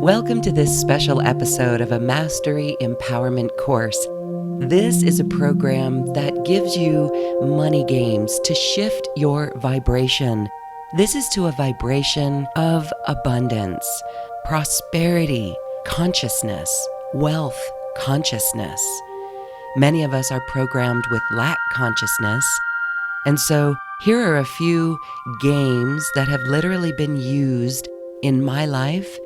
Welcome to this special episode of a Mastery Empowerment course. This is a program that gives you money games to shift your vibration. This is to a vibration of abundance, prosperity, consciousness, wealth, consciousness. Many of us are programmed with lack consciousness, and so here are a few games that have literally been used in my life,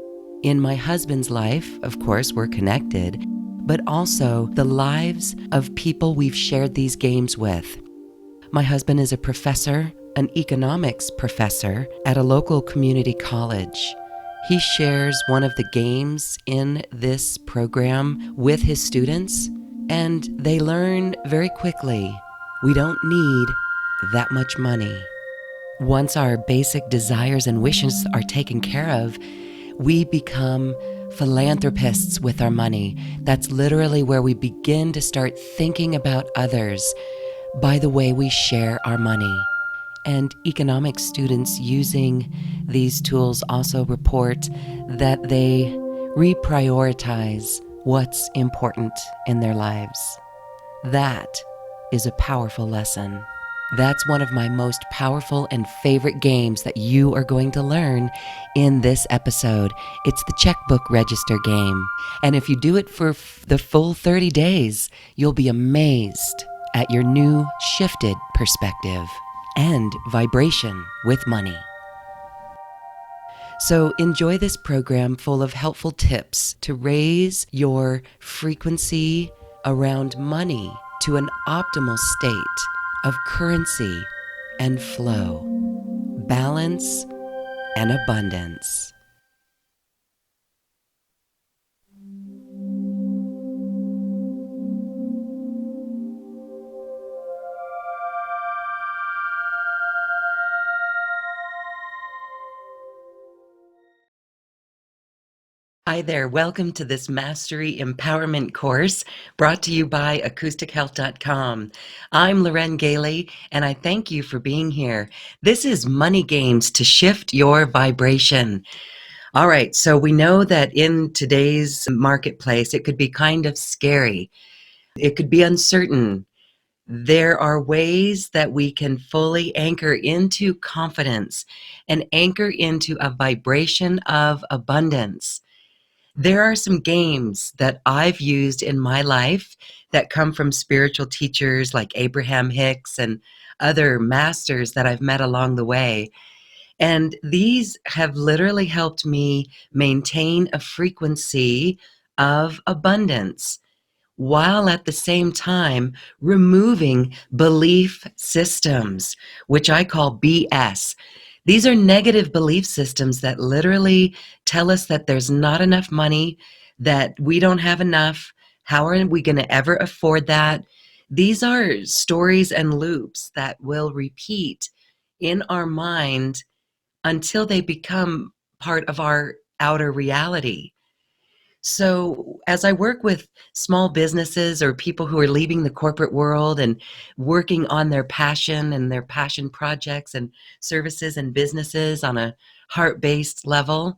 in my husband's life. Of course, we're connected, but also the lives of people we've shared these games with. My husband is a professor, an economics professor at a local community college. He shares one of the games in this program with his students, and they learn very quickly. We don't need that much money. Once our basic desires and wishes are taken care of, we become philanthropists with our money. That's literally where we begin to start thinking about others by the way we share our money. And economics students using these tools also report that they reprioritize what's important in their lives. That is a powerful lesson. That's one of my most powerful and favorite games that you are going to learn in this episode. It's the checkbook register game. And if you do it for the full 30 days, you'll be amazed at your new shifted perspective and vibration with money. So enjoy this program full of helpful tips to raise your frequency around money to an optimal state of currency and flow, balance and abundance. Hi there, welcome to this Mastery Empowerment course brought to you by acoustichealth.com. I'm Loren Galey, and I thank you for being here. This is Money Games to shift your vibration. All right, so we know that in today's marketplace, it could be kind of scary. It could be uncertain. There are ways that we can fully anchor into confidence and anchor into a vibration of abundance. There are some games that I've used in my life that come from spiritual teachers like Abraham Hicks and other masters that I've met along the way. And these have literally helped me maintain a frequency of abundance while at the same time removing belief systems, which I call BS. These are negative belief systems that literally tell us that there's not enough money, that we don't have enough. How are we going to ever afford that? These are stories and loops that will repeat in our mind until they become part of our outer reality. So as I work with small businesses or people who are leaving the corporate world and working on their passion and their passion projects and services and businesses on a heart-based level,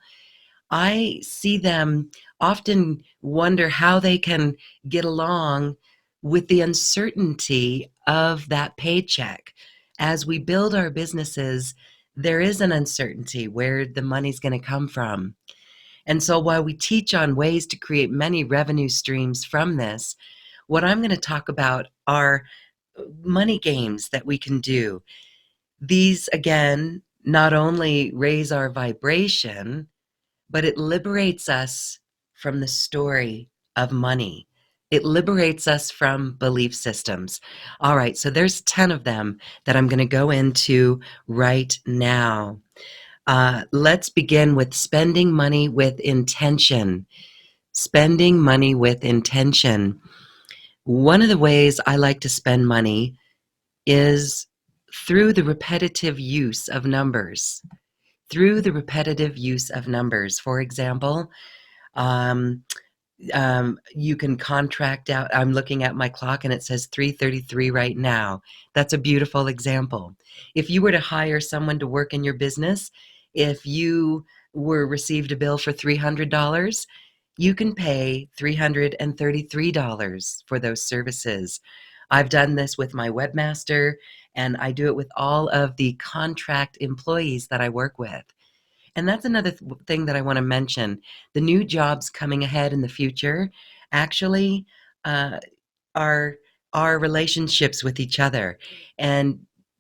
I see them often wonder how they can get along with the uncertainty of that paycheck. As we build our businesses, there is an uncertainty where the money's going to come from. And so while we teach on ways to create many revenue streams from this, what I'm going to talk about are money games that we can do. These, again, not only raise our vibration, but it liberates us from the story of money. It liberates us from belief systems. All right, so there's 10 of them that I'm going to go into right now. Let's begin with spending money with intention. Spending money with intention. One of the ways I like to spend money is through the repetitive use of numbers. Through the repetitive use of numbers. For example, you can contract out. I'm looking at my clock and it says 3:33 right now. That's a beautiful example. If you were to hire someone to work in your business, if you were received a bill for $300, you can pay $333 for those services. I've done this with my webmaster, and I do it with all of the contract employees that I work with. And that's another thing that I want to mention. The new jobs coming ahead in the future actually uh, are our relationships with each other. And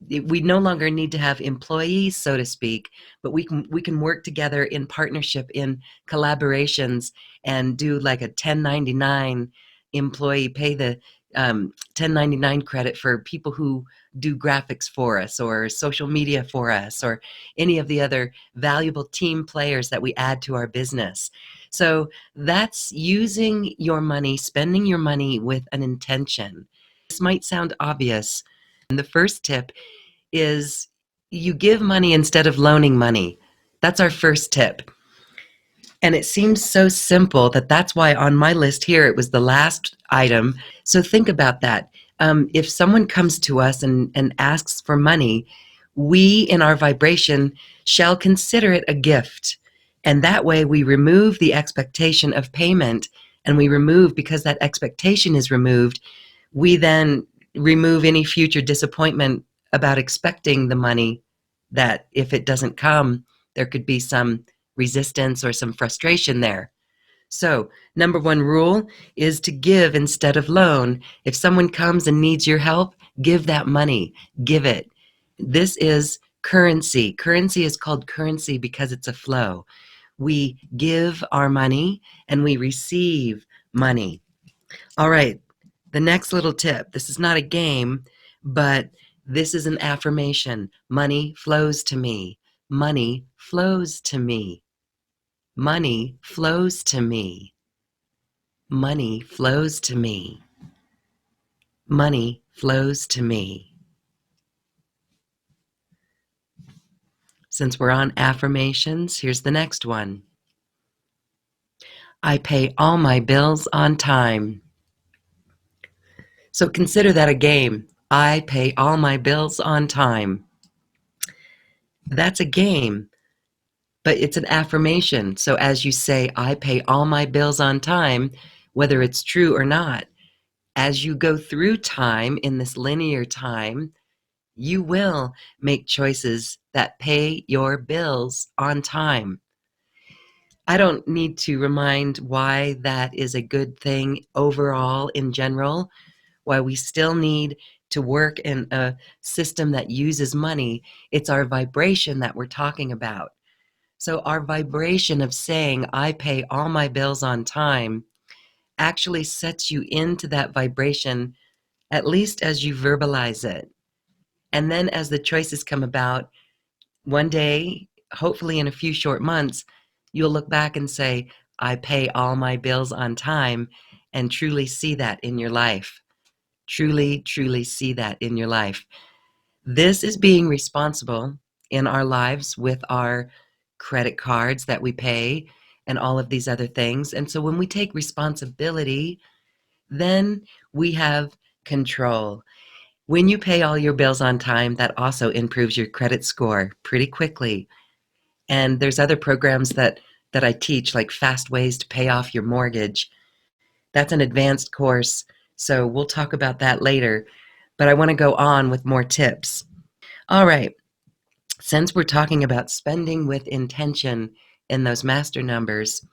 we no longer need to have employees, so to speak, but we can work together in partnership, in collaborations, and do like a 1099 employee, pay the 1099 credit for people who do graphics for us or social media for us or any of the other valuable team players that we add to our business. So that's using your money, spending your money with an intention. This might sound obvious. And the first tip is you give money instead of loaning money. That's our first tip. And it seems so simple that that's why on my list here it was the last item. So think about that. If someone comes to us and asks for money, we in our vibration shall consider it a gift. And that way we remove the expectation of payment, and we remove, because that expectation is removed, we then remove any future disappointment about expecting the money, that if it doesn't come, there could be some resistance or some frustration there. So, number one rule is to give instead of loan. If someone comes and needs your help, give that money. Give it. This is currency. Currency is called currency because it's a flow. We give our money and we receive money. All right, the next little tip. This is not a game, but this is an affirmation. Money flows to me. Money flows to me. Money flows to me. Money flows to me. Money flows to me. Since we're on affirmations, here's the next one. I pay all my bills on time. So consider that a game. I pay all my bills on time. That's a game, but it's an affirmation. So as you say, I pay all my bills on time, whether it's true or not, as you go through time in this linear time, you will make choices that pay your bills on time. I don't need to remind why that is a good thing overall in general, why we still need to work in a system that uses money. It's our vibration that we're talking about. So our vibration of saying, I pay all my bills on time, actually sets you into that vibration, at least as you verbalize it. And then as the choices come about, one day, hopefully in a few short months, you'll look back and say, I pay all my bills on time, and truly see that in your life. Truly, truly see that in your life. This is being responsible in our lives with our credit cards that we pay and all of these other things. And so when we take responsibility, then we have control. When you pay all your bills on time, that also improves your credit score pretty quickly. And there's other programs that I teach, like fast ways to pay off your mortgage. That's an advanced course, so we'll talk about that later. But I want to go on with more tips. All right, since we're talking about spending with intention in those master numbers,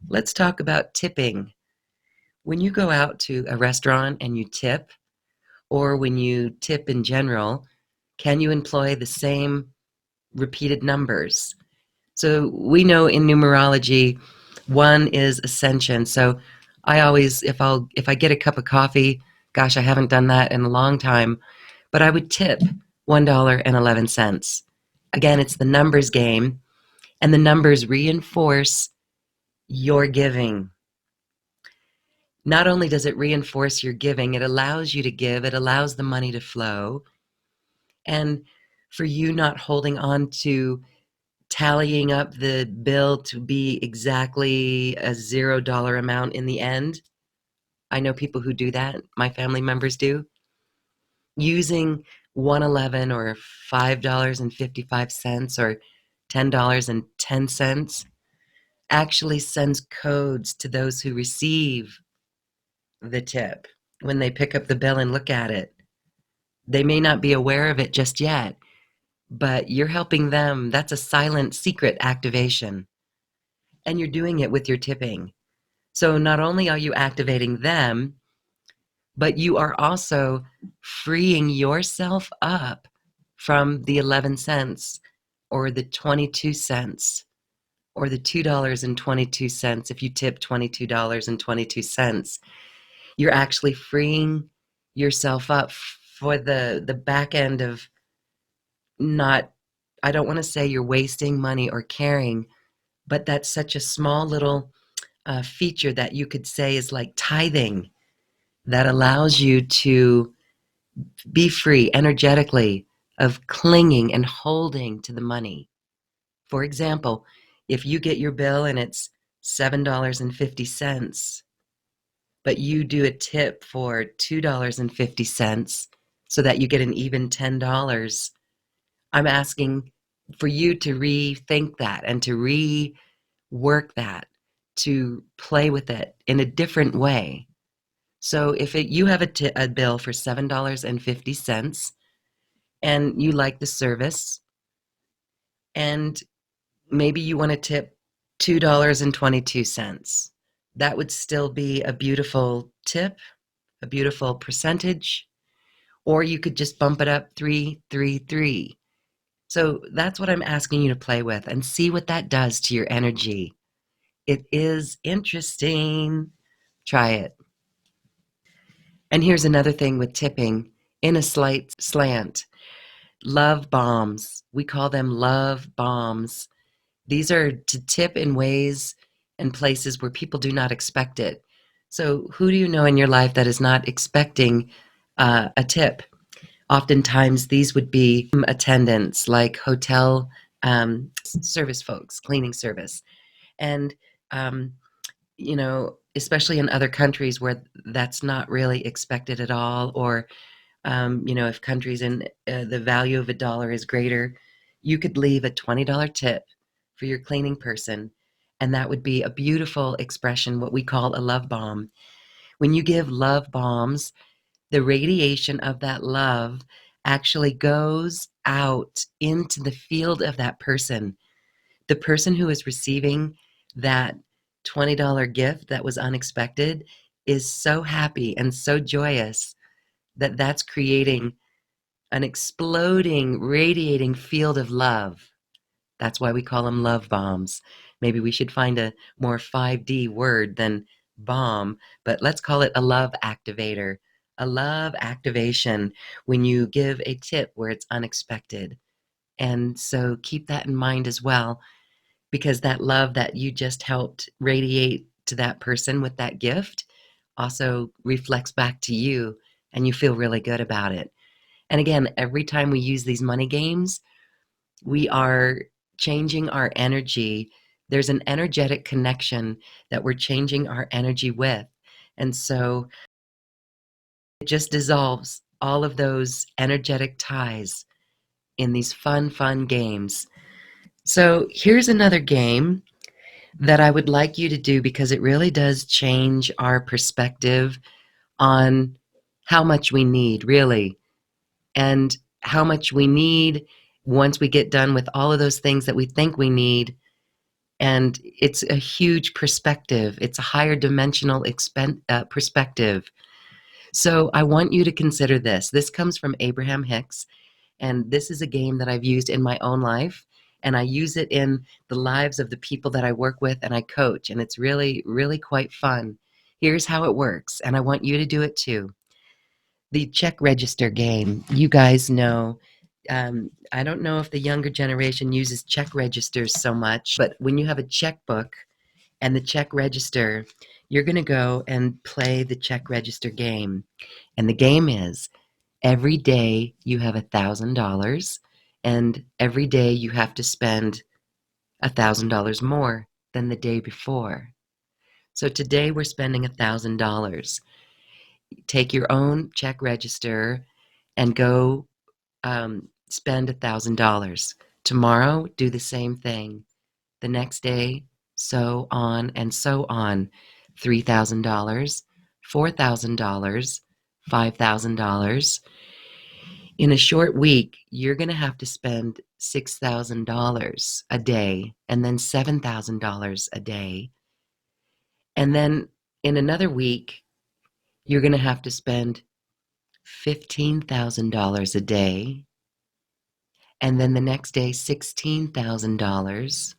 let's talk about tipping. When you go out to a restaurant and you tip, or when you tip in general, can you employ the same repeated numbers? So we know in numerology, one is ascension. So I always, if I get a cup of coffee, gosh, I haven't done that in a long time, but I would tip $1.11. Again, it's the numbers game, and the numbers reinforce your giving. Not only does it reinforce your giving, it allows you to give, it allows the money to flow, and for you not holding on to tallying up the bill to be exactly a $0 amount in the end. I know people who do that. My family members do. Using 111 or $5.55 or $10.10, actually sends codes to those who receive the tip when they pick up the bill and look at it. They may not be aware of it just yet, but you're helping them. That's a silent secret activation. And you're doing it with your tipping. So not only are you activating them, but you are also freeing yourself up from the 11 cents or the 22 cents or the $2.22 if you tip $22.22. You're actually freeing yourself up for the back end of not, I don't want to say you're wasting money or caring, but that's such a small little feature that you could say is like tithing that allows you to be free energetically of clinging and holding to the money. For example, if you get your bill and it's $7.50, but you do a tip for $2.50 so that you get an even $10, I'm asking for you to rethink that and to rework that, to play with it in a different way. So if you have a bill for $7.50 and you like the service, and maybe you want to tip $2.22, that would still be a beautiful tip, a beautiful percentage, or you could just bump it up 333. So that's what I'm asking you to play with and see what that does to your energy. It is interesting. Try it. And here's another thing with tipping in a slight slant. Love bombs. We call them love bombs. These are to tip in ways and places where people do not expect it. So who do you know in your life that is not expecting a tip? Oftentimes these would be attendants, like hotel service folks, cleaning service. And, especially in other countries where that's not really expected at all, or if countries in the value of a dollar is greater, you could leave a $20 tip for your cleaning person, and that would be a beautiful expression, what we call a love bomb. When you give love bombs, the radiation of that love actually goes out into the field of that person. The person who is receiving that $20 gift that was unexpected is so happy and so joyous that that's creating an exploding, radiating field of love. That's why we call them love bombs. Maybe we should find a more 5D word than bomb, but let's call it a love activator, a love activation when you give a tip where it's unexpected. And so keep that in mind as well, because that love that you just helped radiate to that person with that gift also reflects back to you, and you feel really good about it. And again, every time we use these money games, we are changing our energy. There's an energetic connection that we're changing our energy with. And so it just dissolves all of those energetic ties in these fun, fun games. So here's another game that I would like you to do, because it really does change our perspective on how much we need, really, and how much we need once we get done with all of those things that we think we need. And it's a huge perspective. It's a higher dimensional perspective. So I want you to consider this. This comes from Abraham Hicks, and this is a game that I've used in my own life, and I use it in the lives of the people that I work with and I coach, and it's really, really quite fun. Here's how it works, and I want you to do it too. The check register game, you guys know. I don't know if the younger generation uses check registers so much, but when you have a checkbook and the check register, you're going to go and play the check register game. And the game is every day you have $1,000, and every day you have to spend $1,000 more than the day before. So today we're spending $1,000. Take your own check register and go spend $1,000 Tomorrow, do the same thing. The next day, so on and so on. $3,000, $4,000, $5,000. In a short week, you're going to have to spend $6,000 a day and then $7,000 a day. And then in another week, you're going to have to spend $15,000 a day. And then the next day, $16,000.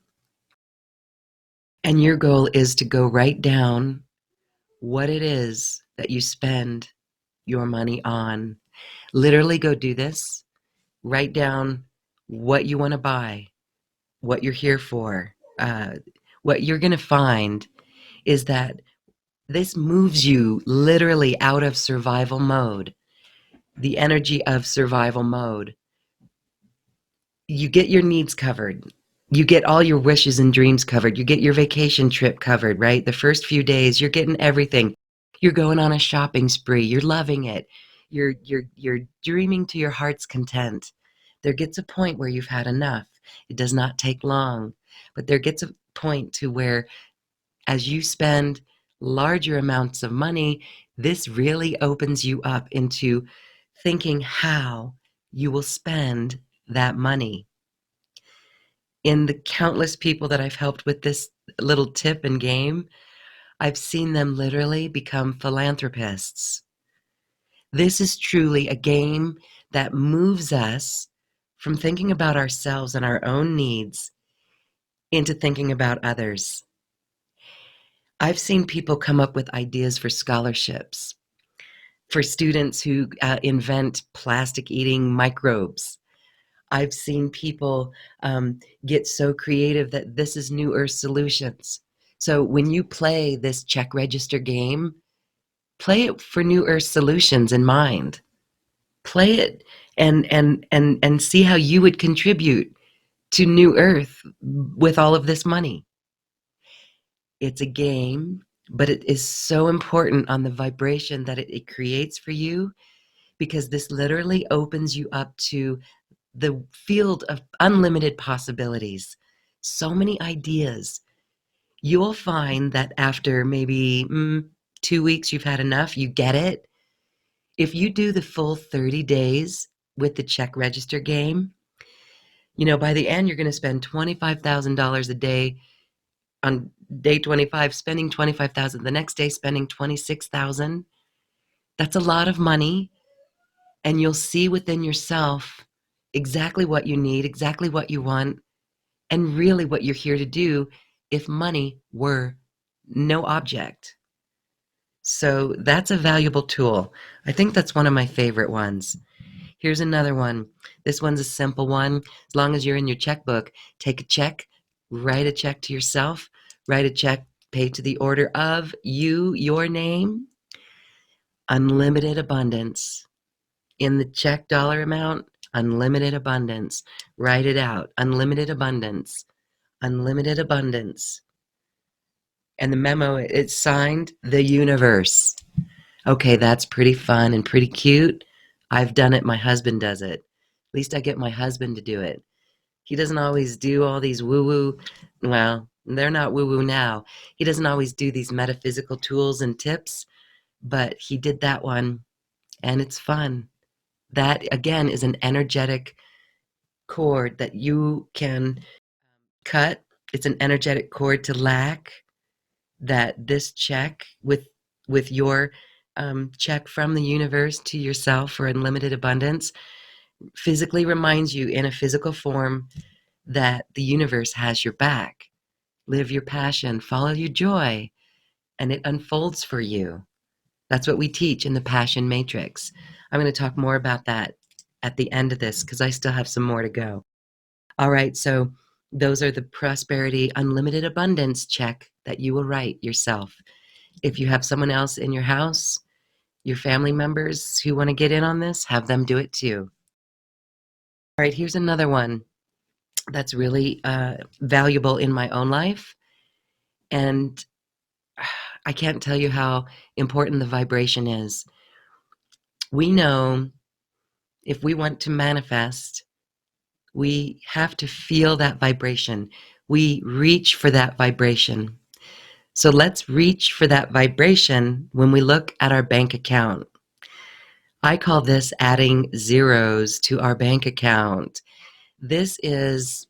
And your goal is to go write down what it is that you spend your money on. Literally go do this. Write down what you want to buy, what you're here for. What you're going to find is that this moves you literally out of survival mode, the energy of survival mode. You get your needs covered. You get all your wishes and dreams covered. You get your vacation trip covered, right? The first few days, you're getting everything. You're going on a shopping spree. You're loving it. You're dreaming to your heart's content. There gets a point where you've had enough. It does not take long, but there gets a point to where as you spend larger amounts of money, this really opens you up into thinking how you will spend that money. In the countless people that I've helped with this little tip and game, I've seen them literally become philanthropists. This is truly a game that moves us from thinking about ourselves and our own needs into thinking about others. I've seen people come up with ideas for scholarships for students who invent plastic-eating microbes. I've seen people get so creative that this is New Earth Solutions. So when you play this check register game, play it for New Earth Solutions in mind. Play it and see how you would contribute to New Earth with all of this money. It's a game, but it is so important on the vibration that it creates for you, because this literally opens you up to the field of unlimited possibilities. So many ideas. You'll find that after maybe 2 weeks, you've had enough, you get it. If you do the full 30 days with the check register game, by the end, you're going to spend $25,000 a day on day 25, spending $25,000. The next day, spending $26,000. That's a lot of money. And you'll see within yourself exactly what you need, exactly what you want, and really what you're here to do if money were no object. So that's a valuable tool. I think that's one of my favorite ones. Here's another one. This one's a simple one. As long as you're in your checkbook, take a check, write a check to yourself, write a check, pay to the order of you, your name, unlimited abundance. In the check dollar amount, unlimited abundance. Write it out. Unlimited abundance. Unlimited abundance. And the memo, it's signed the universe. Okay, that's pretty fun and pretty cute. I've done it. My husband does it. At least I get my husband to do it. He doesn't always do all these woo-woo. Well, they're not woo-woo now. He doesn't always do these metaphysical tools and tips, but he did that one, and it's fun. That, again, is an energetic cord that you can cut. It's an energetic cord to lack, that this check with your check from the universe to yourself for unlimited abundance physically reminds you in a physical form that the universe has your back. Live your passion, follow your joy, and it unfolds for you. That's what we teach in the Passion Matrix. I'm going to talk more about that at the end of this because I still have some more to go. All right, so those are the prosperity unlimited abundance check that you will write yourself. If you have someone else in your house, your family members who want to get in on this, have them do it too. All right, here's another one that's really valuable in my own life. And I can't tell you how important the vibration is. We know if we want to manifest We have to feel that vibration. We reach for that vibration. So let's reach for that vibration when we look at our bank account. I call this adding zeros to our bank account. This is,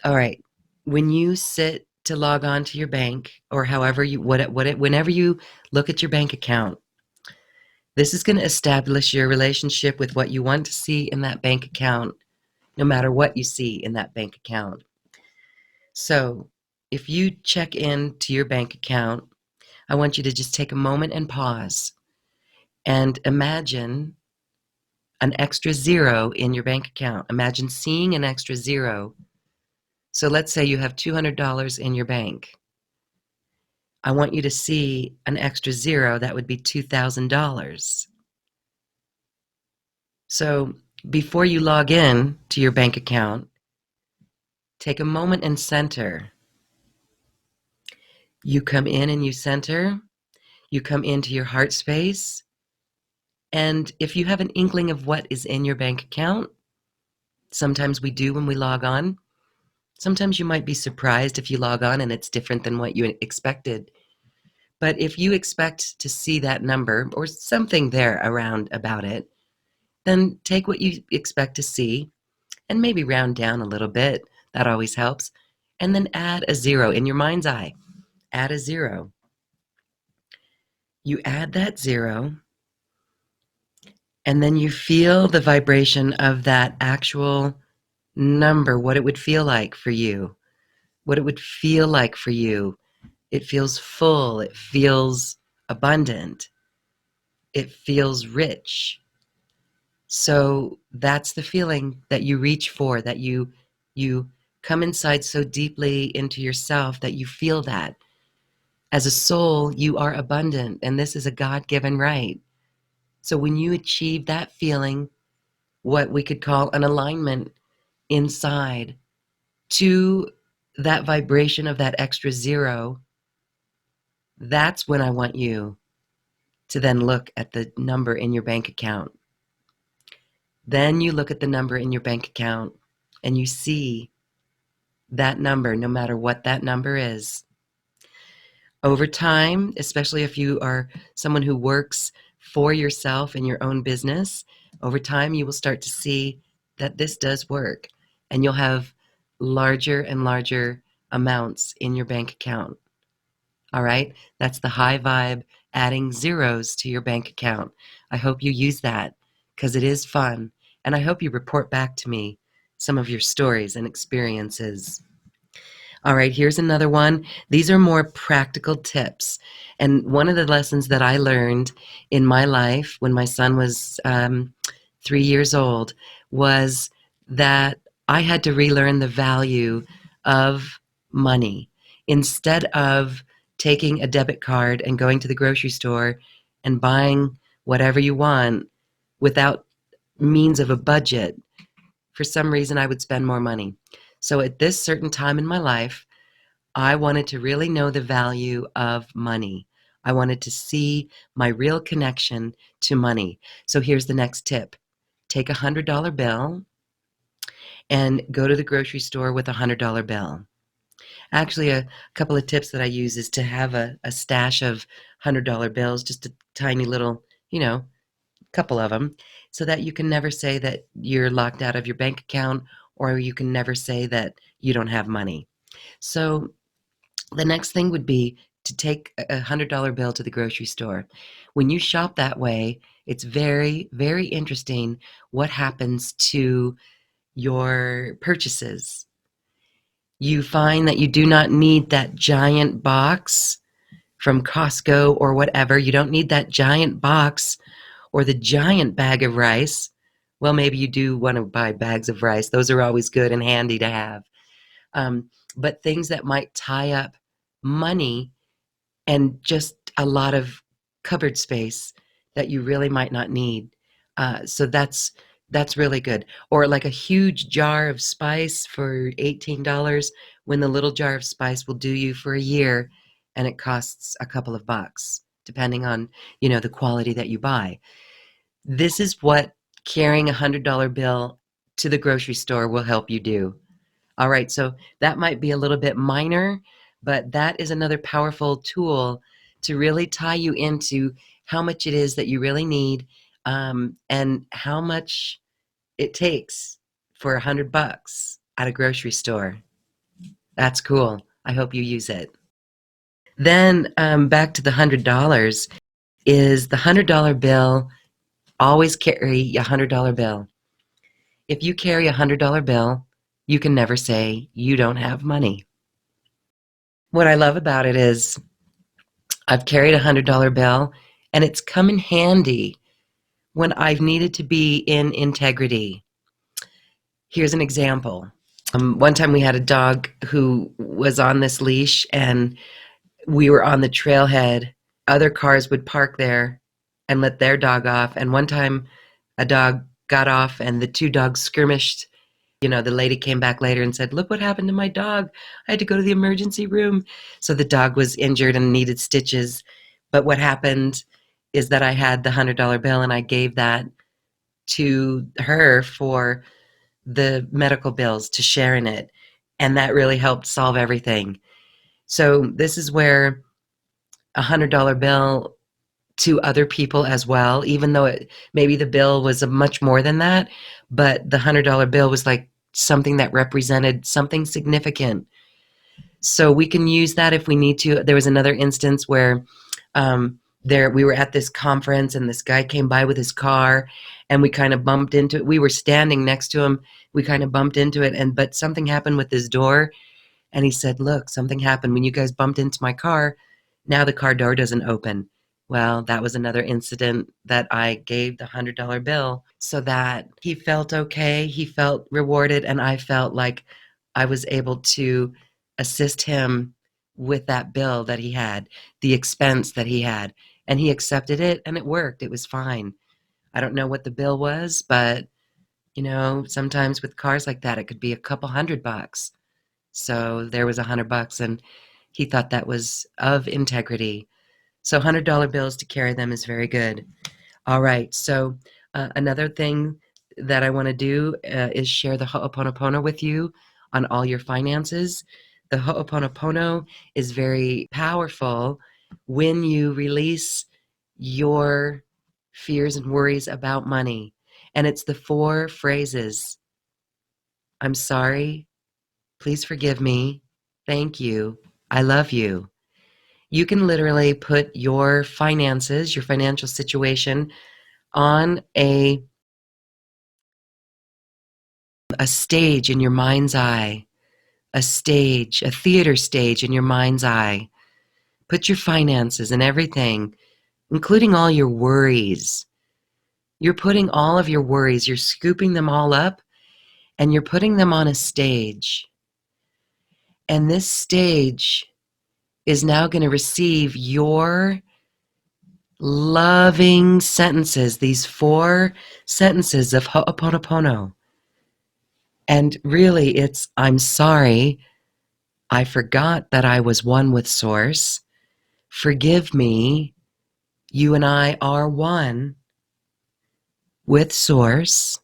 all right, when you sit to log on to your bank, or however you, whenever you look at your bank account, this is going to establish your relationship with what you want to see in that bank account, no matter what you see in that bank account. So if you check in to your bank account, I want you to just take a moment and pause and imagine an extra zero in your bank account. Imagine seeing an extra zero. So let's say you have $200 in your bank. I want you to see an extra zero. That would be $2,000. So before you log in to your bank account, take a moment and center. You come in and you center. You come into your heart space. And if you have an inkling of what is in your bank account, sometimes we do when we log on. Sometimes you might be surprised if you log on and it's different than what you expected. But if you expect to see that number or something there around about it, then take what you expect to see and maybe round down a little bit. That always helps. And then add a zero in your mind's eye. Add a zero. You add that zero, and then you feel the vibration of that actual number, what it would feel like for you. What it would feel like for you. It feels full. It feels abundant. It feels rich. So that's the feeling that you reach for, that you come inside so deeply into yourself that you feel that. As a soul, you are abundant, and this is a God-given right. So when you achieve that feeling, what we could call an alignment inside to that vibration of that extra zero, that's when I want you to then look at the number in your bank account. Then you look at the number in your bank account and you see that number, no matter what that number is. Over time, especially if you are someone who works for yourself in your own business, over time you will start to see that this does work, and you'll have larger and larger amounts in your bank account. All right? That's the high vibe, adding zeros to your bank account. I hope you use that because it is fun, and I hope you report back to me some of your stories and experiences. All right, here's another one. These are more practical tips. And one of the lessons that I learned in my life when my son was 3 years old was that I had to relearn the value of money. Instead of taking a debit card and going to the grocery store and buying whatever you want without means of a budget, for some reason I would spend more money. So at this certain time in my life, I wanted to really know the value of money. I wanted to see my real connection to money. So here's the next tip. Take $100 bill and go to the grocery store with $100 bill. Actually, a couple of tips that I use is to have a stash of $100 bills, just a tiny little, couple of them, so that you can never say that you're locked out of your bank account, or you can never say that you don't have money. So the next thing would be to take a $100 bill to the grocery store. When you shop that way, it's very, very interesting what happens to your purchases. You find that you do not need that giant box from Costco or whatever. You don't need that giant box or the giant bag of rice. Well, maybe you do want to buy bags of rice. Those are always good and handy to have. But things that might tie up money and just a lot of cupboard space that you really might not need. So that's really good. Or like a huge jar of spice for $18 when the little jar of spice will do you for a year, and it costs a couple of bucks, depending on, the quality that you buy. This is what carrying $100 bill to the grocery store will help you do. All right, so that might be a little bit minor, but that is another powerful tool to really tie you into how much it is that you really need, and how much it takes for $100 at a grocery store. That's cool. I hope you use it. Then back to the $100 is the $100 bill. Always carry a $100 bill. If you carry a $100 bill, you can never say you don't have money. What I love about it is I've carried a $100 bill, and it's come in handy when I've needed to be in integrity. Here's an example. One time we had a dog who was on this leash, and we were on the trailhead. Other cars would park there and let their dog off. And one time a dog got off and the two dogs skirmished. The lady came back later and said, "Look what happened to my dog. I had to go to the emergency room." So the dog was injured and needed stitches. But what happened is that I had the $100 bill, and I gave that to her for the medical bills, to share in it. And that really helped solve everything. So this is where a $100 bill to other people as well, even though maybe the bill was much more than that, but the $100 bill was like something that represented something significant. So we can use that if we need to. There was another instance where we were at this conference, and this guy came by with his car, and we kind of bumped into it. We were standing next to him. We kind of bumped into it, but something happened with his door, and he said, "Look, something happened when you guys bumped into my car. Now the car door doesn't open." Well, that was another incident that I gave the $100 bill so that he felt okay, he felt rewarded, and I felt like I was able to assist him with that bill that he had, the expense that he had. And he accepted it, and it worked. It was fine. I don't know what the bill was, but sometimes with cars like that, it could be a couple $100. So there was $100, and he thought that was of integrity. So $100 bills, to carry them is very good. All right. So another thing that I want to do is share the Ho'oponopono with you on all your finances. The Ho'oponopono is very powerful when you release your fears and worries about money. And it's the 4 phrases: I'm sorry. Please forgive me. Thank you. I love you. You can literally put your finances, your financial situation on a stage in your mind's eye, a theater stage in your mind's eye. Put your finances and everything, including all your worries. You're putting all of your worries, you're scooping them all up, and you're putting them on a stage. And this stage is now going to receive your loving sentences, these 4 sentences of Ho'oponopono. And really, it's, I'm sorry, I forgot that I was one with Source. Forgive me, you and I are one with Source.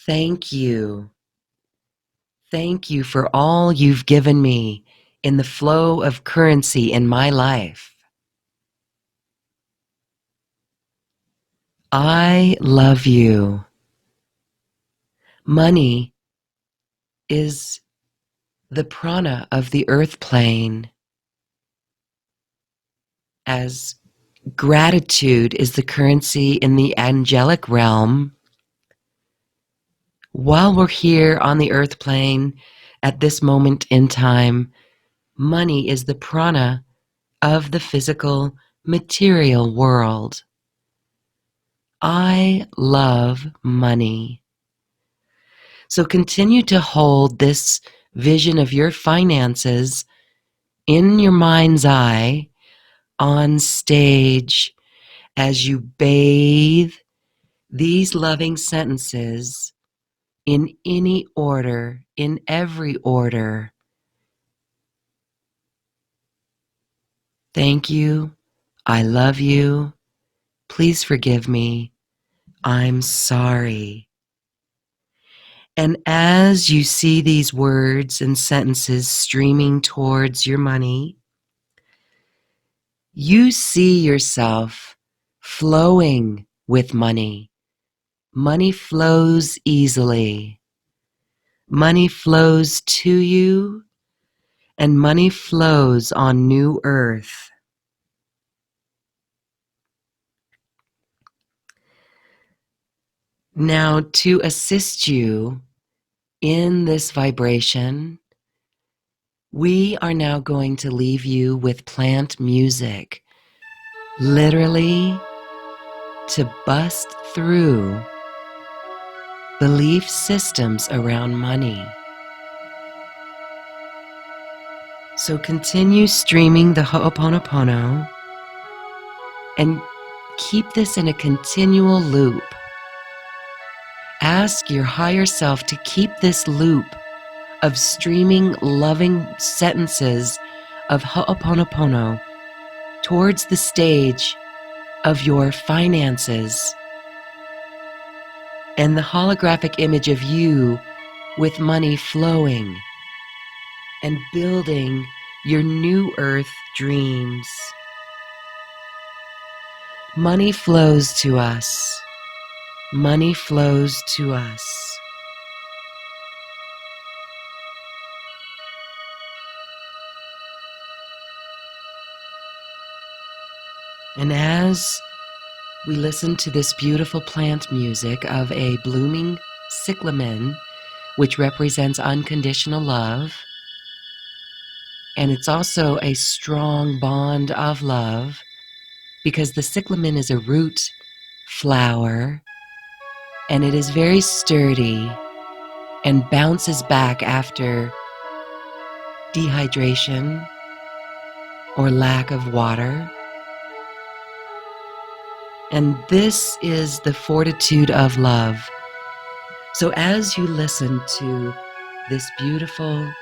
Thank you. Thank you for all you've given me in the flow of currency in my life. I love you. Money is the prana of the earth plane, as gratitude is the currency in the angelic realm. While we're here on the earth plane at this moment in time, money is the prana of the physical material world. I love money. So continue to hold this vision of your finances in your mind's eye on stage as you bathe these loving sentences in any order, in every order. Thank you. I love you. Please forgive me. I'm sorry. And as you see these words and sentences streaming towards your money, you see yourself flowing with money. Money flows easily. Money flows to you, and money flows on new earth. Now, to assist you in this vibration, we are now going to leave you with plant music, literally to bust through belief systems around money. So continue streaming the Ho'oponopono and keep this in a continual loop. Ask your higher self to keep this loop of streaming loving sentences of Ho'oponopono towards the stage of your finances and the holographic image of you with money flowing and building your new earth dreams. Money flows to us. Money flows to us. And as we listen to this beautiful plant music of a blooming cyclamen, which represents unconditional love, and it's also a strong bond of love because the cyclamen is a root flower and it is very sturdy and bounces back after dehydration or lack of water. And this is the fortitude of love. So as you listen to this beautiful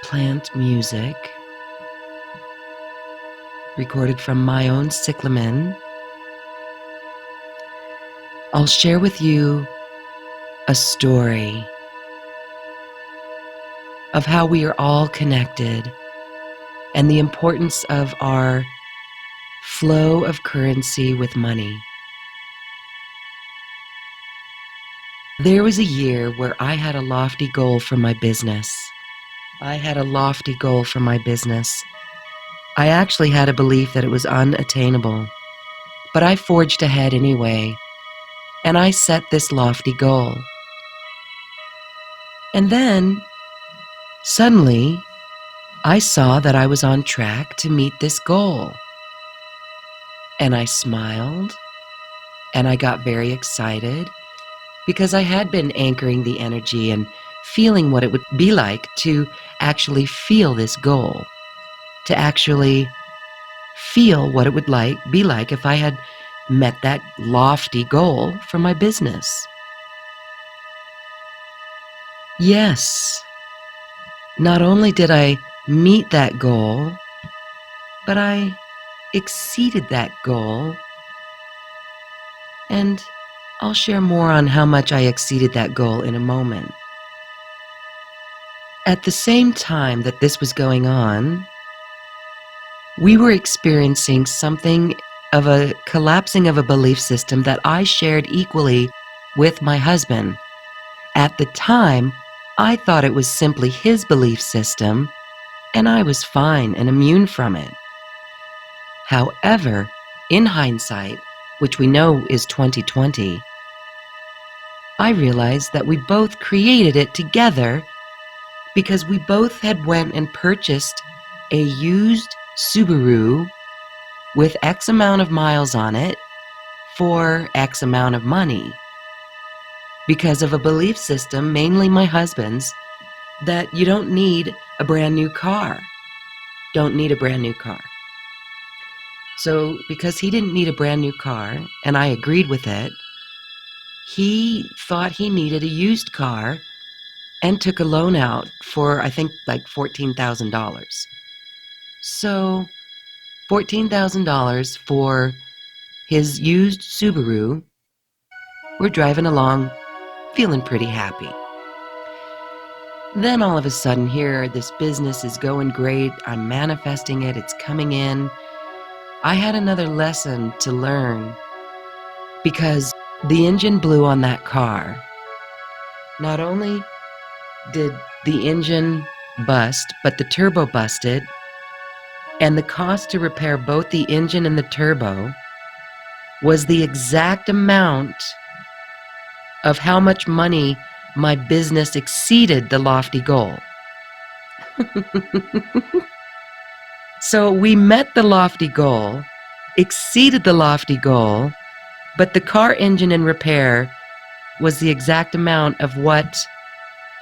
plant music recorded from my own cyclamen, I'll share with you a story of how we are all connected and the importance of our flow of currency with money. There was a year where I had a lofty goal for my business. I actually had a belief that it was unattainable, but I forged ahead anyway, and I set this lofty goal. And then, suddenly, I saw that I was on track to meet this goal. And I smiled, and I got very excited because I had been anchoring the energy and feeling what it would be like to actually feel this goal, to actually feel what it would be like if I had met that lofty goal for my business. Yes, not only did I meet that goal, but I exceeded that goal. And I'll share more on how much I exceeded that goal in a moment. At the same time that this was going on, we were experiencing something of a collapsing of a belief system that I shared equally with my husband. At the time, I thought it was simply his belief system, and I was fine and immune from it. However, in hindsight, which we know is 2020, I realized that we both created it together because we both had went and purchased a used Subaru with X amount of miles on it for X amount of money because of a belief system, mainly my husband's, that you don't need a brand new car. Don't need a brand new car. So because he didn't need a brand new car, and I agreed with it, he thought he needed a used car and took a loan out for, I think, like $14,000. So $14,000 for his used Subaru. We're driving along feeling pretty happy. Then all of a sudden here, this business is going great. I'm manifesting it. It's coming in. I had another lesson to learn because the engine blew on that car. Not only did the engine bust, but the turbo busted, and the cost to repair both the engine and the turbo was the exact amount of how much money my business exceeded the lofty goal. So we met the lofty goal, exceeded the lofty goal, but the car engine and repair was the exact amount of what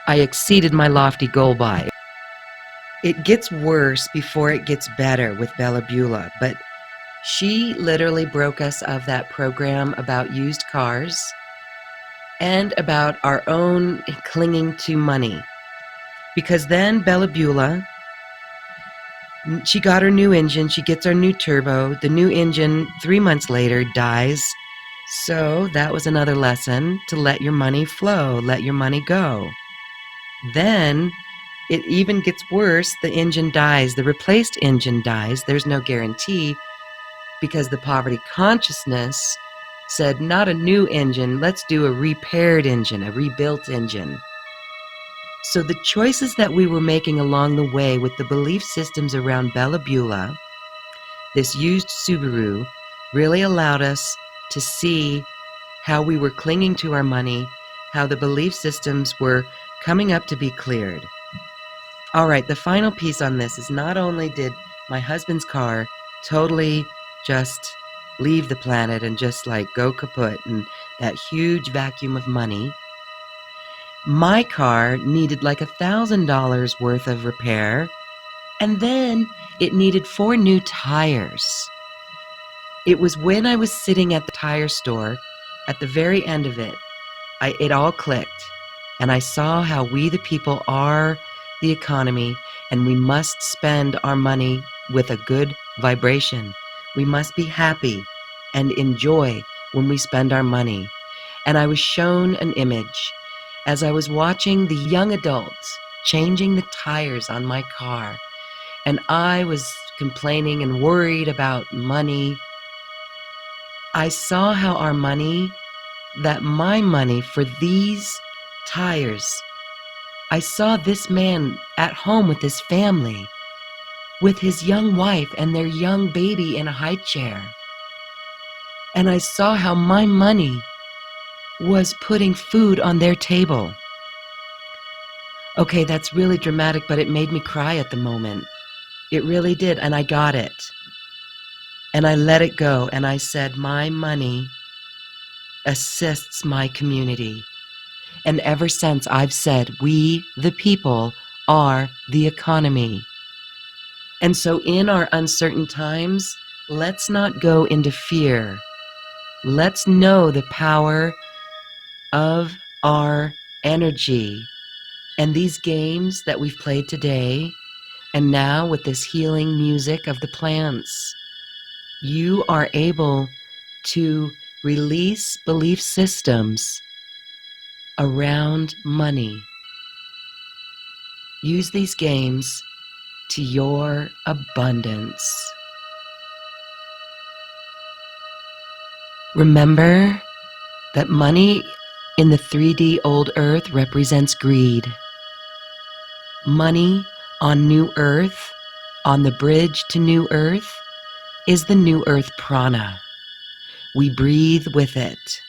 I exceeded my lofty goal by. It gets worse before it gets better with Bella Beulah, but she literally broke us of that program about used cars and about our own clinging to money. Because then Bella Beulah, she got her new engine, she gets our new turbo, the new engine 3 months later dies. So that was another lesson to let your money flow, let your money go. Then it even gets worse, the engine dies, the replaced engine dies, there's no guarantee because the poverty consciousness said not a new engine, let's do a repaired engine, a rebuilt engine. So the choices that we were making along the way with the belief systems around Bella Beulah, this used Subaru, really allowed us to see how we were clinging to our money, how the belief systems were coming up to be cleared. All right, the final piece on this is not only did my husband's car totally just leave the planet and just like go kaput and that huge vacuum of money, my car needed like $1,000 worth of repair, and then it needed 4 new tires. It was when I was sitting at the tire store, at the very end of it, it all clicked, and I saw how we the people are the economy, and we must spend our money with a good vibration. We must be happy and enjoy when we spend our money. And I was shown an image as I was watching the young adults changing the tires on my car, and I was complaining and worried about money. I saw how our money, that my money for these tires, I saw this man at home with his family, with his young wife and their young baby in a high chair. And I saw how my money was putting food on their table. Okay, that's really dramatic, but it made me cry at the moment. It really did, and I got it. And I let it go, and I said, my money assists my community. And ever since I've said, we, the people, are the economy. And so in our uncertain times, let's not go into fear. Let's know the power of our energy. And these games that we've played today, and now with this healing music of the plants, you are able to release belief systems around money. Use these games to your abundance. Remember that money in the 3D old earth represents greed. Money on new earth, on the bridge to new earth, is the new earth prana. We breathe with it.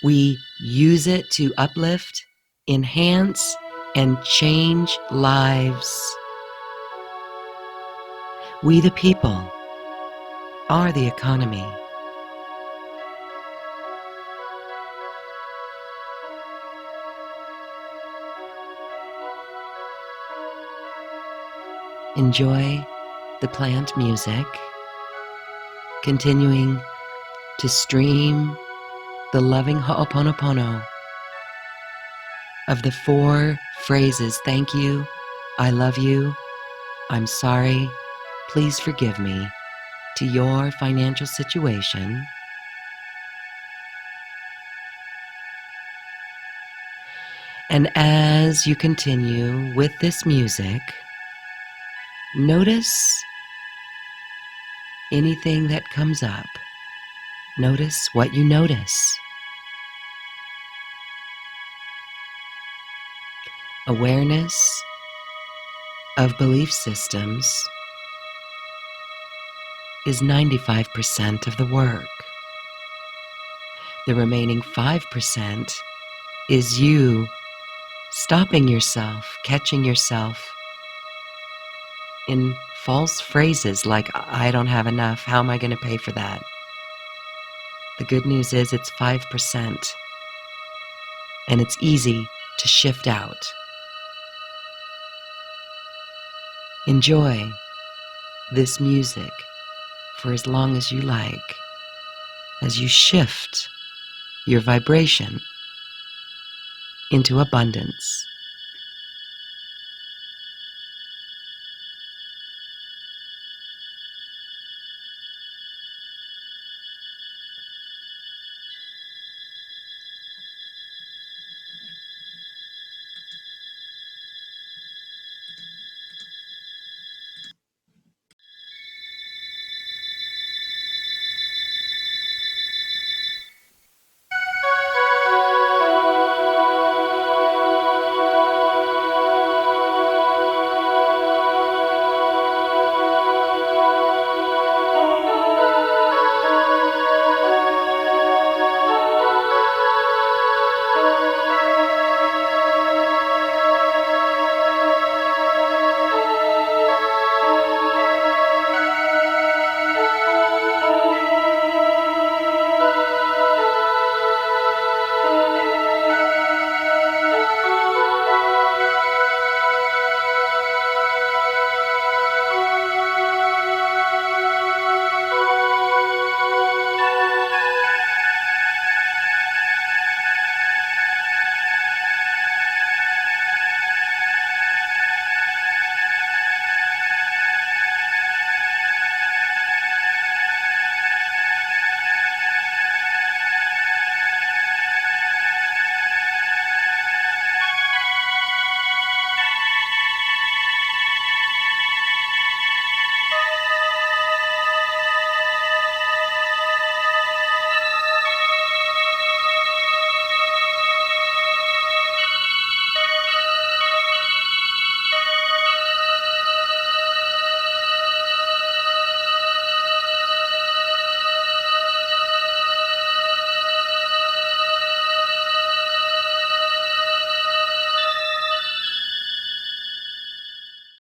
We use it to uplift, enhance, and change lives. We the people are the economy. Enjoy the plant music, continuing to stream the loving ho'oponopono of the 4 phrases, thank you, I love you, I'm sorry, please forgive me, to your financial situation. And as you continue with this music, notice anything that comes up. Notice what you notice. Awareness of belief systems is 95% of the work. The remaining 5% is you stopping yourself, catching yourself in false phrases like, I don't have enough, how am I going to pay for that? The good news is it's 5%, and it's easy to shift out. Enjoy this music for as long as you like, as you shift your vibration into abundance.